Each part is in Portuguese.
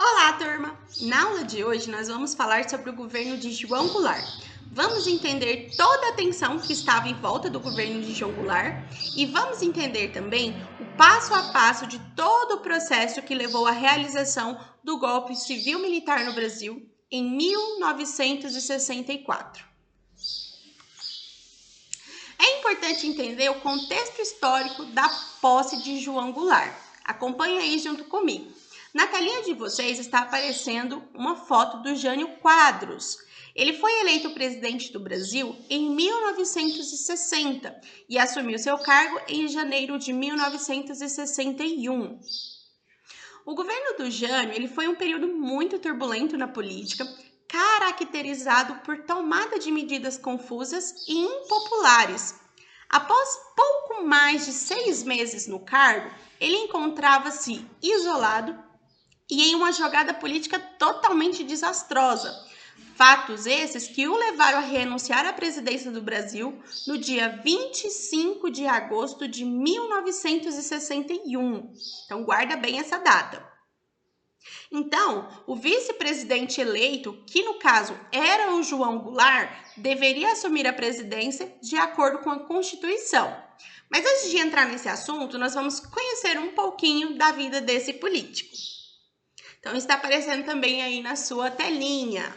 Olá, turma! Na aula de hoje, nós vamos falar sobre o governo de João Goulart. Vamos entender toda a tensão que estava em volta do governo de João Goulart e vamos entender também o passo a passo de todo o processo que levou à realização do golpe civil-militar no Brasil em 1964. É importante entender o contexto histórico da posse de João Goulart. Acompanhe aí junto comigo. Na telinha de vocês está aparecendo uma foto do Jânio Quadros. Ele foi eleito presidente do Brasil em 1960 e assumiu seu cargo em janeiro de 1961. O governo do Jânio ele foi um período muito turbulento na política, caracterizado por tomada de medidas confusas e impopulares. Após pouco mais de 6 meses no cargo, ele encontrava-se isolado e em uma jogada política totalmente desastrosa. Fatos esses que o levaram a renunciar à presidência do Brasil no dia 25 de agosto de 1961. Então, guarda bem essa data. Então, o vice-presidente eleito, que no caso era o João Goulart, deveria assumir a presidência de acordo com a Constituição. Mas antes de entrar nesse assunto, nós vamos conhecer um pouquinho da vida desse político. Então, está aparecendo também aí na sua telinha.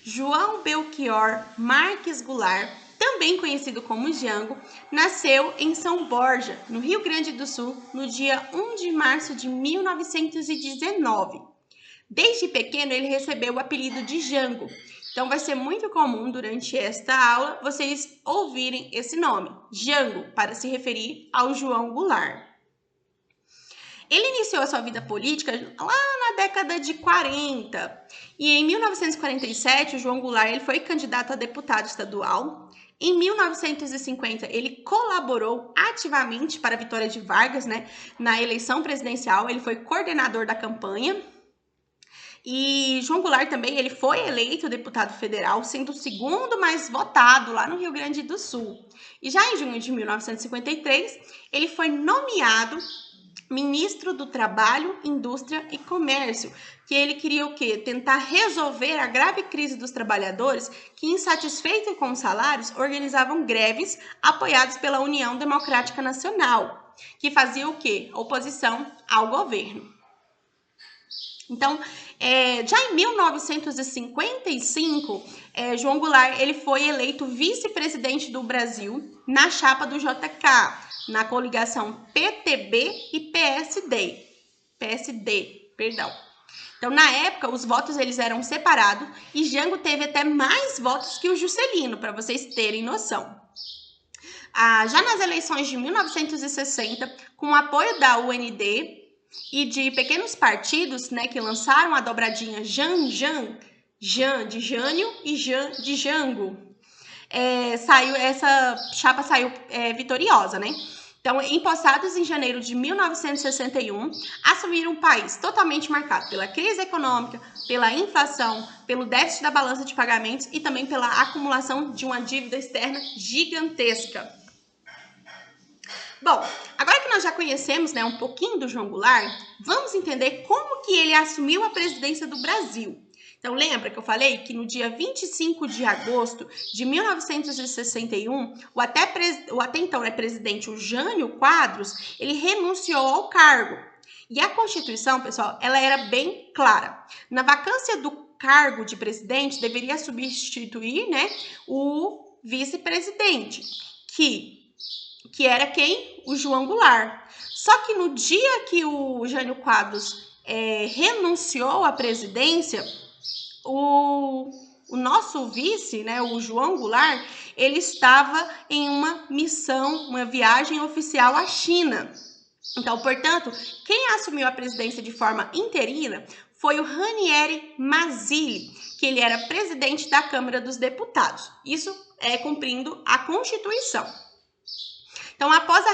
João Belchior Marques Goulart, também conhecido como Jango, nasceu em São Borja, no Rio Grande do Sul, no dia 1 de março de 1919. Desde pequeno, ele recebeu o apelido de Jango. Então, vai ser muito comum durante esta aula vocês ouvirem esse nome, Jango, para se referir ao João Goulart. Ele iniciou a sua vida política lá na década de 40 e em 1947 o João Goulart ele foi candidato a deputado estadual. Em 1950 ele colaborou ativamente para a vitória de Vargas, na eleição presidencial. Ele foi coordenador da campanha. E João Goulart também ele foi eleito deputado federal, sendo o segundo mais votado lá no Rio Grande do Sul. E já em junho de 1953 ele foi nomeado ministro do Trabalho, Indústria e Comércio, que ele queria o quê? Tentar resolver a grave crise dos trabalhadores que, insatisfeitos com os salários, organizavam greves apoiados pela União Democrática Nacional, que fazia o quê? Oposição ao governo. Então, já em 1955, João Goulart ele foi eleito vice-presidente do Brasil na chapa do JK, na coligação PTB e PSD. Então, na época, os votos eles eram separados e Jango teve até mais votos que o Juscelino, para vocês terem noção. Já nas eleições de 1960, com o apoio da UND e de pequenos partidos, que lançaram a dobradinha Jan de Jânio e Jan de Jango, essa chapa saiu vitoriosa, Então, empossados em janeiro de 1961, assumiram um país totalmente marcado pela crise econômica, pela inflação, pelo déficit da balança de pagamentos e também pela acumulação de uma dívida externa gigantesca. Bom, agora que nós já conhecemos um pouquinho do João Goulart, vamos entender como que ele assumiu a presidência do Brasil. Então, lembra que eu falei que no dia 25 de agosto de 1961, o até então presidente, o Jânio Quadros, ele renunciou ao cargo. E a Constituição, pessoal, ela era bem clara. Na vacância do cargo de presidente, deveria substituir o vice-presidente, que era quem? O João Goulart. Só que no dia que o Jânio Quadros renunciou à presidência, o nosso vice, o João Goulart, ele estava em uma missão, uma viagem oficial à China. Então, portanto, quem assumiu a presidência de forma interina foi o Ranieri Mazzilli, que ele era presidente da Câmara dos Deputados. Isso cumprindo a Constituição. Então, após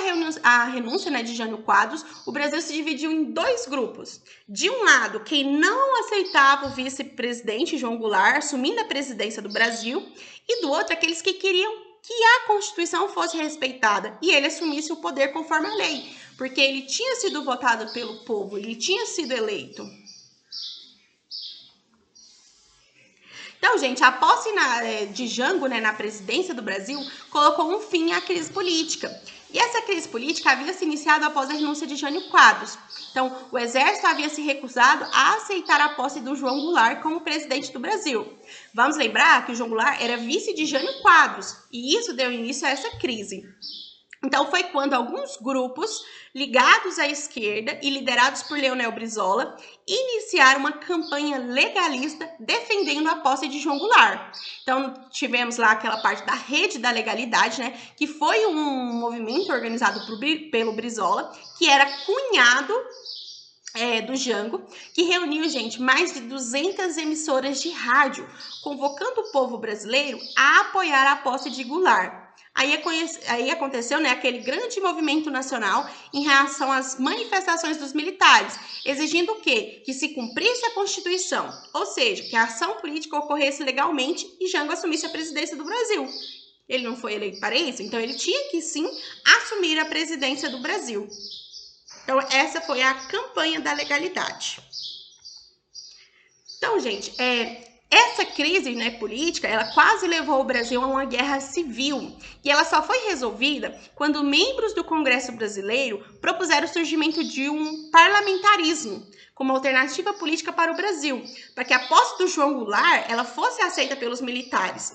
a renúncia de Jânio Quadros, o Brasil se dividiu em dois grupos. De um lado, quem não aceitava o vice-presidente João Goulart assumindo a presidência do Brasil, e do outro, aqueles que queriam que a Constituição fosse respeitada e ele assumisse o poder conforme a lei, porque ele tinha sido votado pelo povo, ele tinha sido eleito. Então, gente, a posse de Jango, né, na presidência do Brasil colocou um fim à crise política. E essa crise política havia se iniciado após a renúncia de Jânio Quadros. Então, o exército havia se recusado a aceitar a posse do João Goulart como presidente do Brasil. Vamos lembrar que o João Goulart era vice de Jânio Quadros, e isso deu início a essa crise. Então, foi quando alguns grupos ligados à esquerda e liderados por Leonel Brizola iniciaram uma campanha legalista defendendo a posse de João Goulart. Então, tivemos lá aquela parte da Rede da Legalidade, né, que foi um movimento organizado pelo Brizola, que era cunhado do Jango, que reuniu, gente, mais de 200 emissoras de rádio, convocando o povo brasileiro a apoiar a posse de Goulart. Aí aconteceu, né, aquele grande movimento nacional em reação às manifestações dos militares, exigindo o quê? Que se cumprisse a Constituição, ou seja, que a ação política ocorresse legalmente e Jango assumisse a presidência do Brasil. Ele não foi eleito para isso, então ele tinha que sim assumir a presidência do Brasil. Então, essa foi a campanha da legalidade. Então, gente, essa crise, né, política, ela quase levou o Brasil a uma guerra civil. E ela só foi resolvida quando membros do Congresso brasileiro propuseram o surgimento de um parlamentarismo como alternativa política para o Brasil, para que a posse do João Goulart ela fosse aceita pelos militares.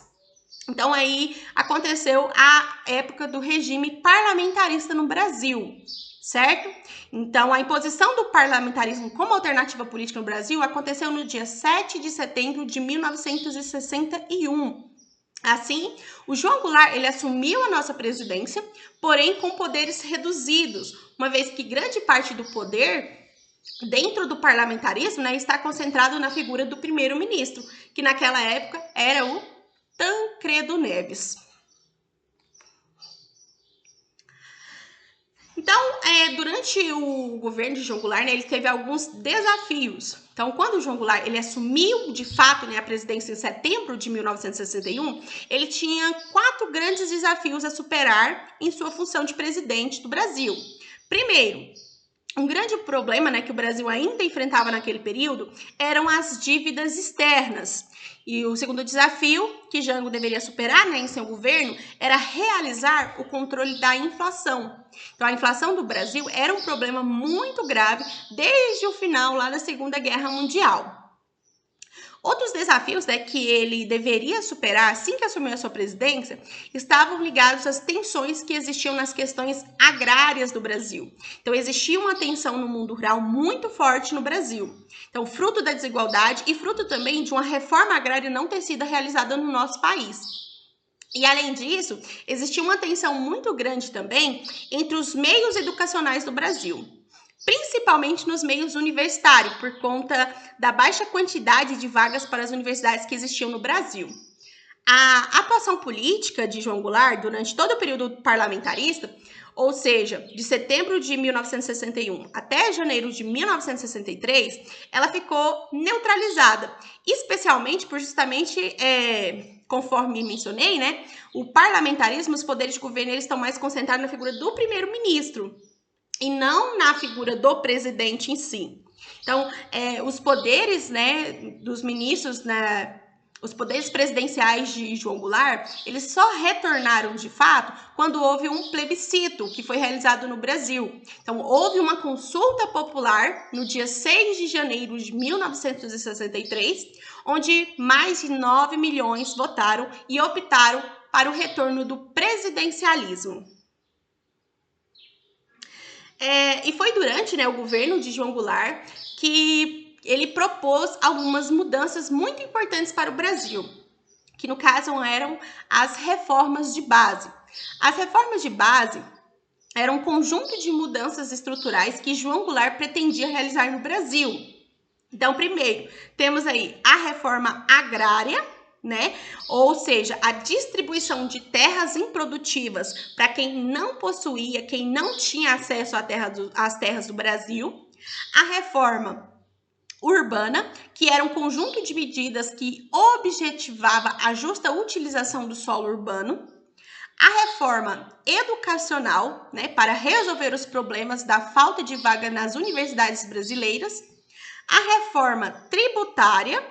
Então, aí aconteceu a época do regime parlamentarista no Brasil, certo? Então, a imposição do parlamentarismo como alternativa política no Brasil aconteceu no dia 7 de setembro de 1961. Assim, o João Goulart ele assumiu a nossa presidência, porém com poderes reduzidos, uma vez que grande parte do poder dentro do parlamentarismo, né, está concentrado na figura do primeiro-ministro, que naquela época era o Tancredo Neves. Então, durante o governo de João Goulart, né, ele teve alguns desafios. Então, quando o João Goulart ele assumiu, de fato, né, a presidência em setembro de 1961, ele tinha 4 grandes desafios a superar em sua função de presidente do Brasil. Primeiro, um grande problema, né, que o Brasil ainda enfrentava naquele período eram as dívidas externas. E o segundo desafio que Jango deveria superar, né, em seu governo era realizar o controle da inflação. Então, a inflação do Brasil era um problema muito grave desde o final lá da Segunda Guerra Mundial. Outros desafios, né, que ele deveria superar assim que assumiu a sua presidência estavam ligados às tensões que existiam nas questões agrárias do Brasil. Então, existia uma tensão no mundo rural muito forte no Brasil. Então, fruto da desigualdade e fruto também de uma reforma agrária não ter sido realizada no nosso país. E, além disso, existia uma tensão muito grande também entre os meios educacionais do Brasil, principalmente nos meios universitários, por conta da baixa quantidade de vagas para as universidades que existiam no Brasil. A atuação política de João Goulart durante todo o período parlamentarista, ou seja, de setembro de 1961 até janeiro de 1963, ela ficou neutralizada, especialmente por justamente, conforme mencionei, né, o parlamentarismo, os poderes de governo eles estão mais concentrados na figura do primeiro-ministro e não na figura do presidente em si. Então, os poderes, né, dos ministros, os poderes presidenciais de João Goulart, eles só retornaram de fato quando houve um plebiscito que foi realizado no Brasil. Então, houve uma consulta popular no dia 6 de janeiro de 1963, onde mais de 9 milhões votaram e optaram para o retorno do presidencialismo. E foi durante, né, o governo de João Goulart que ele propôs algumas mudanças muito importantes para o Brasil, que no caso eram as reformas de base. As reformas de base eram um conjunto de mudanças estruturais que João Goulart pretendia realizar no Brasil. Então, primeiro, temos aí a reforma agrária, né? Ou seja, a distribuição de terras improdutivas para quem não possuía, quem não tinha acesso às terras do Brasil. A reforma urbana, que era um conjunto de medidas que objetivava a justa utilização do solo urbano. A reforma educacional, né, para resolver os problemas da falta de vaga nas universidades brasileiras. A reforma tributária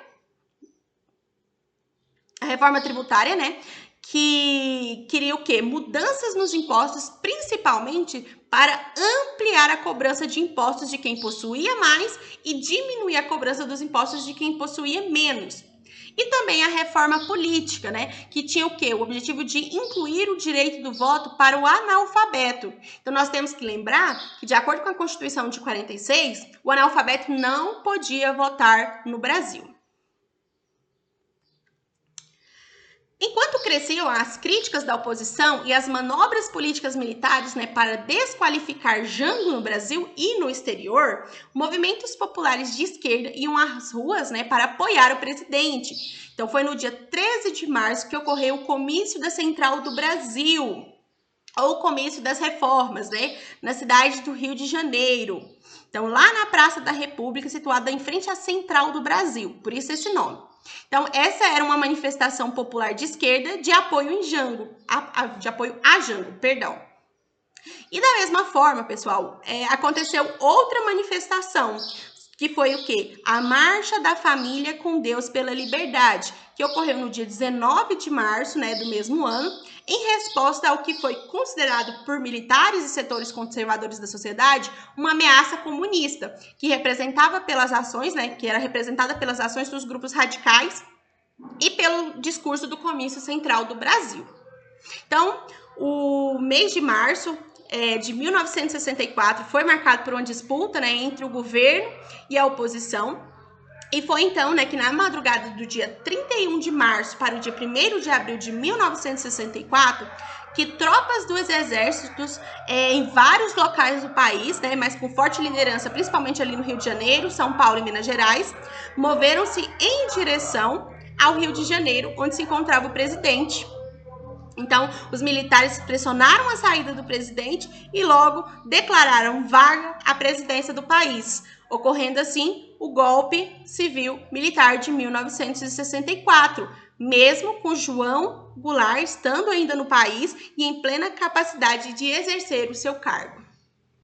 reforma tributária, né? Que queria o quê? Mudanças nos impostos, principalmente para ampliar a cobrança de impostos de quem possuía mais e diminuir a cobrança dos impostos de quem possuía menos. E também a reforma política, né, que tinha o quê? O objetivo de incluir o direito do voto para o analfabeto. Então, nós temos que lembrar que, de acordo com a Constituição de 46, o analfabeto não podia votar no Brasil. Enquanto cresciam as críticas da oposição e as manobras políticas militares, né, para desqualificar Jango no Brasil e no exterior, movimentos populares de esquerda iam às ruas, né, para apoiar o presidente. Então foi no dia 13 de março que ocorreu o comício da Central do Brasil, ou o comício das reformas, né, na cidade do Rio de Janeiro. Então lá na Praça da República, situada em frente à Central do Brasil, por isso esse nome. Então, essa era uma manifestação popular de esquerda de apoio em Jango, de apoio a Jango, perdão. E da mesma forma, pessoal, aconteceu outra manifestação, que foi o quê? A Marcha da Família com Deus pela Liberdade, que ocorreu no dia 19 de março, né, do mesmo ano, em resposta ao que foi considerado por militares e setores conservadores da sociedade uma ameaça comunista, que representava pelas ações, né, que era representada pelas ações dos grupos radicais e pelo discurso do Comício Central do Brasil. Então, o mês de março de 1964 foi marcado por uma disputa, né, entre o governo e a oposição. E foi então, né, que na madrugada do dia 31 de março para o dia 1º de abril de 1964, que tropas dos exércitos em vários locais do país, né, mas com forte liderança, principalmente ali no Rio de Janeiro, São Paulo e Minas Gerais, moveram-se em direção ao Rio de Janeiro, onde se encontrava o presidente. Então, os militares pressionaram a saída do presidente e logo declararam vaga a presidência do país, ocorrendo assim o golpe civil-militar de 1964, mesmo com João Goulart estando ainda no país e em plena capacidade de exercer o seu cargo.